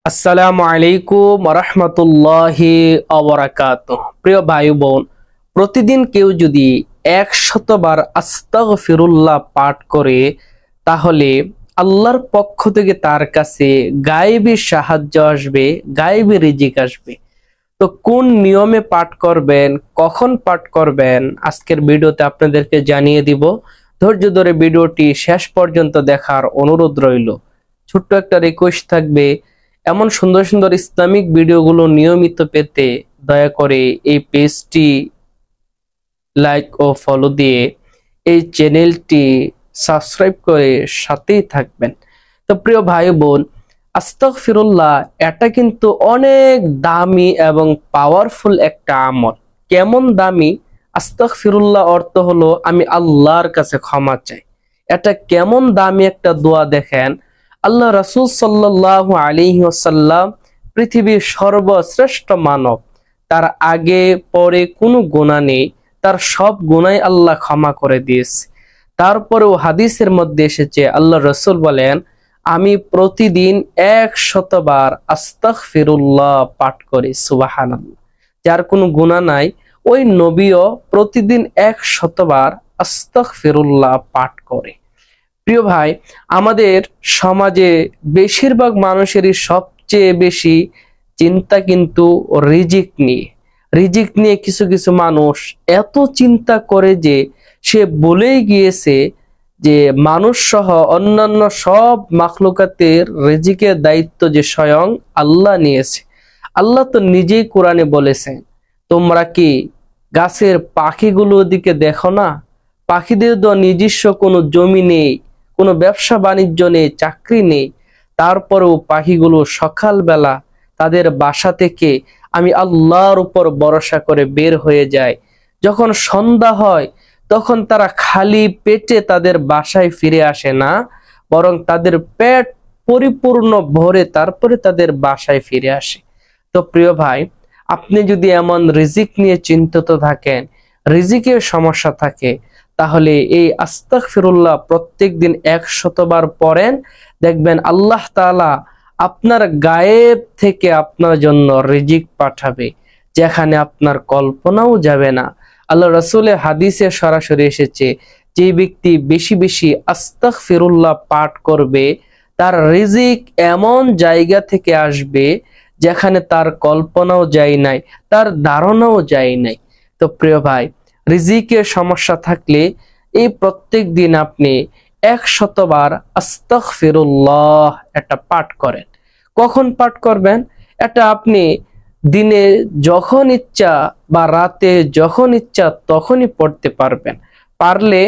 আসসালামু আলাইকুম রাহমাতুল্লাহি ওয়া বারাকাতুহু। প্রিয় ভাই বোন, প্রতিদিন কেউ যদি 100 বার আস্তাগফিরুল্লাহ পাঠ করে তাহলে আল্লাহর পক্ষ থেকে তার কাছে গায়েবী সাহায্য আসবে, গায়েবী রিজিক আসবে। তো কোন নিয়মে পাঠ করবেন, কখন পাঠ করবেন, আজকের ভিডিওতে আপনাদেরকে জানিয়ে দিব। ধৈর্য ধরে ভিডিওটি শেষ পর্যন্ত দেখার অনুরোধ রইল। ছোট্ট একটা রিকোয়েস্ট থাকবে, এমন সুন্দর সুন্দর ইসলামিক ভিডিওগুলো নিয়মিত পেতে দয়া করে এই পেজটি লাইক ও ফলো দিয়ে এই চ্যানেলটি সাবস্ক্রাইব করে সাথেই থাকবেন। তো প্রিয় ভাই বোন, আস্তাগফিরুল্লাহ এটা কিন্তু অনেক দামি এবং পাওয়ারফুল একটা আমল। কেমন দামি? আস্তাগফিরুল্লাহ অর্থ হলো আমি আল্লাহর কাছে ক্ষমা চাই। এটা কেমন দামি একটা দোয়া দেখেন। আল্লাহ রাসূল সাল্লাল্লাহু আলাইহি ওয়াসাল্লাম পৃথিবীর সর্বশ্রেষ্ঠ মানব। তার আগে পরে কোনো গুনাহ নেই, তার সব গুনাহ আল্লাহ ক্ষমা করে দিয়েছে। তারপরেও হাদিসের মধ্যে এসেছে আল্লাহ রাসূল বলেন, আমি প্রতিদিন 100 বার আস্তাগফিরুল্লাহ পাঠ করি। সুবহানাল্লাহ। যার কোনো গুনাহ নাই ওই নবীও প্রতিদিন 100 বার আস্তাগফিরুল্লাহ পাঠ করে। প্রিয় ভাই, আমাদের সমাজে বেশিরভাগ মানুষেরই সবচেয়ে বেশি চিন্তা কিন্তু রিজিক নিয়ে। রিজিক নিয়ে কিছু কিছু মানুষ এত চিন্তা করে যে সে বলেই গিয়েছে যে মানুষ সহ অন্যান্য সব মাখলুকাতের রিজিকের দায়িত্ব যে স্বয়ং আল্লাহ নিয়েছে। আল্লাহ তো নিজেই কোরআনে বলেছেন, তোমরা কি গাছের পাখিগুলোর দিকে দেখো না? পাখিদের তো নিজস্ব কোনো জমি নেই, কোনো ব্যবসা বাণিজ্য নেই, চাকরি নেই। তারপরেও পাখিগুলো সকালবেলা তাদের বাসা থেকে আমি আল্লাহর উপর ভরসা করে বের হয়ে যায়। যখন সন্ধ্যা হয় তখন তারা খালি পেটে তাদের বাসায় ফিরে আসে না, বরং তাদের পেট পরিপূর্ণ ভরে তারপরে তাদের বাসায় ফিরে আসে। তো প্রিয় ভাই, আপনি যদি এমন রিজিক নিয়ে চিন্তিত থাকেন, রিজিকের সমস্যা থাকে, তাহলে এই আস্তাগফিরুল্লাহ প্রত্যেকদিন 100 বার পড়েন। দেখবেন আল্লাহ তাআলা আপনার গায়েব থেকে আপনার জন্য রিজিক পাঠাবে, যেখানে আপনার কল্পনাও যাবে না। আল্লাহ রাসূলের হাদিসে সরাসরি এসেছে, যে ব্যক্তি বেশি বেশি আস্তাগফিরুল্লাহ পাঠ করবে তার রিজিক এমন জায়গা থেকে আসবে যেখানে তার কল্পনাও যায় নাই, তার ধারণাও যায় নাই। তো প্রিয় ভাই, রিজিকের সমস্যা থাকলে এই প্রত্যেক দিন আপনি 100 বার আস্তাগফিরুল্লাহ এটা পাঠ করেন। কখন পাঠ করবেন? এটা আপনি দিনে যখন ইচ্ছা বা রাতে যখন ইচ্ছা তখনই পড়তে পারবেন। পারলে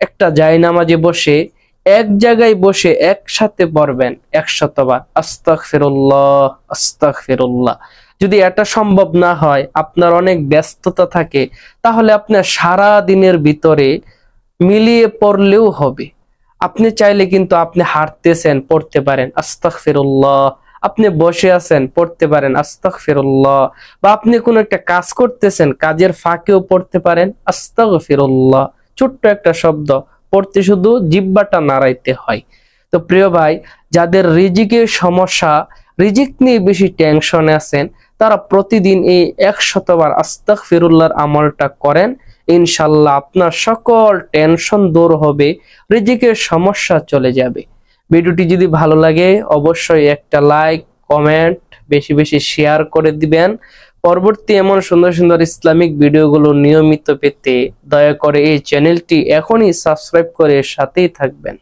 একটা জায়নামাজে বসে এক জায়গায় বসে একসাথে পড়বেন 100 বার আস্তাগফিরুল্লাহ আস্তাগফিরুল্লাহ। যদি এটা সম্ভব না হয়, আপনার অনেক ব্যস্ততা থাকে, তাহলে আপনার সারা দিনের ভিতরে মিলিয়ে পড়লেও হবে। আপনি চাইলে কিন্তু আপনি হাঁটতেছেন পড়তে পারেন আস্তাগফিরুল্লাহ, আপনি বসে আছেন পড়তে পারেন আস্তাগফিরুল্লাহ, বা আপনি কোনো একটা কাজ করতেছেন কাজের ফাঁকেও পড়তে পারেন আস্তাগফিরুল্লাহ। ছোট্ট একটা শব্দ পড়তে শুধু জিহ্বাটা নাড়াইতে হয়। তো প্রিয় ভাই, যাদের রিজিকের সমস্যা, রিজিক নিয়ে বেশি টেনশনে আছেন, তারা প্রতিদিন এই 100 বার আস্তাগফিরুল্লাহর আমলটা করেন। ইনশাআল্লাহ আপনার সকল টেনশন দূর হবে, রিজিকের সমস্যা চলে যাবে। ভিডিওটি যদি ভালো লাগে অবশ্যই একটা লাইক, কমেন্ট, বেশি বেশি শেয়ার করে দিবেন। পরবর্তী এমন সুন্দর সুন্দর ইসলামিক ভিডিওগুলো নিয়মিত পেতে দয়া করে এই চ্যানেলটি এখনই সাবস্ক্রাইব করে সাথেই থাকবেন।